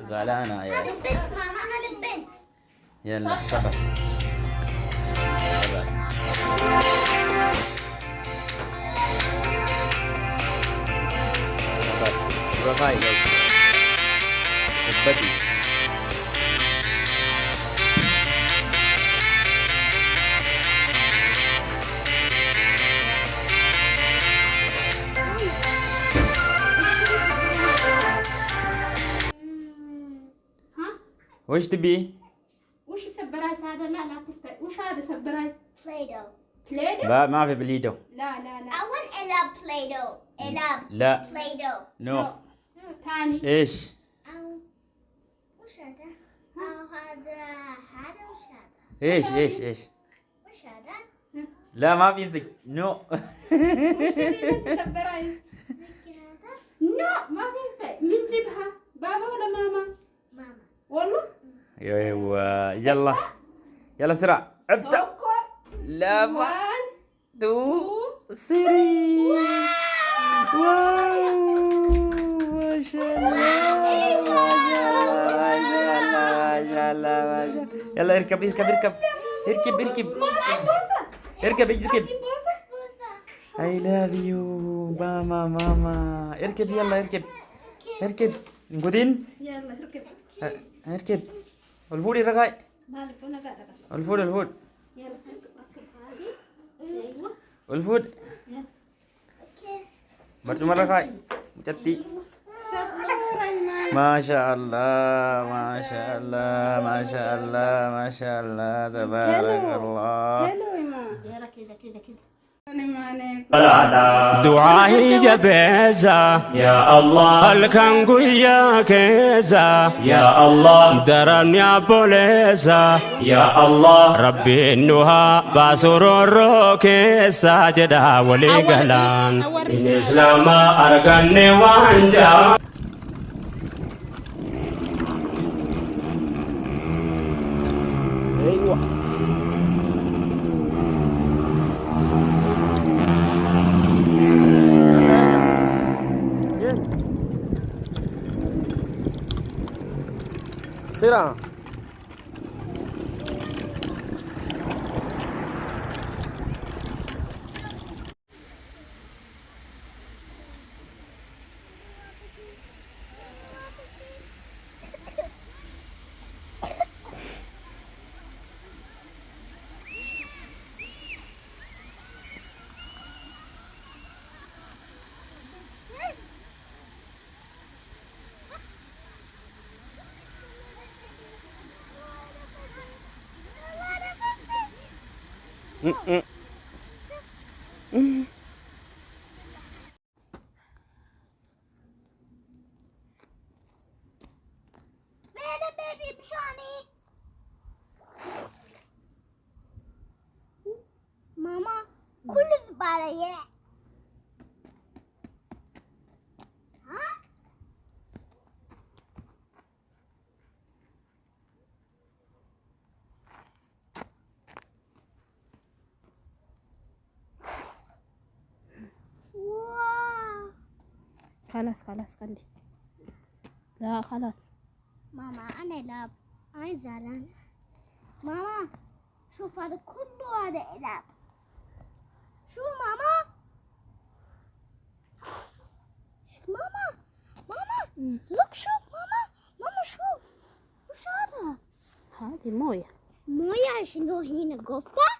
زعلانة يا هذا بنت ماما، هذا بنت. يلا صبر صبر. صبر رفاي اثبتي. وش تبي؟ وش السبرايز هذا؟ لا تفتح. وش هذا سبرايز؟ بلايدو. بلايدو؟ ما في بليدو. لا لا لا. I want إلعاب بلايدو. إلعاب لا بلايدو. نو. ثاني. ايش؟ وش هذا؟ هذا وش هذا؟ ايش وش هذا؟ لا ما بيمسك نو. وش تبي انت سبرايز؟ هذا؟ لا ما تفتح. من جيبها؟ بابا ولا ماما؟ ماما. والله؟ ايوه يلا يلا سرع ابدأ. سكر. لا 1 2 3. واو ما شاء الله ما شاء الله ما شاء الله. يلا اركب اركب اركب اركب اركب اركب. I love you ماما اركب يلا اركب نقودين يلا اركب. اركب الفول الرقاي مالك وانا قاعده. الفول يلا اركب هذه. ايوه. الفول برجو مرة رقاي مجتي. شطورة ايمان. ما شاء الله ما شاء الله ما شاء الله ما شاء الله تبارك الله. حلو ايمان. يلا كذا دعائي جبيزة يا الله الكنغو يا كيزة يا الله درن يا بوليزة يا الله ربي إنها باسورو كيسة جدا ولي قلان الإسلام أرغني وانجا. سرعة Where the baby Shani? Mama, كل زبالة يا. ها؟ واو. خلاص خلي. لا خلاص. ماما أنا إلعاب. أنا زعلانة. ماما شوف هذا كله هذا إلعاب. شو ماما؟ ماما لوك شوف ماما شوف. وش هذا؟ هذه مويه. موية عشان هنا قفة.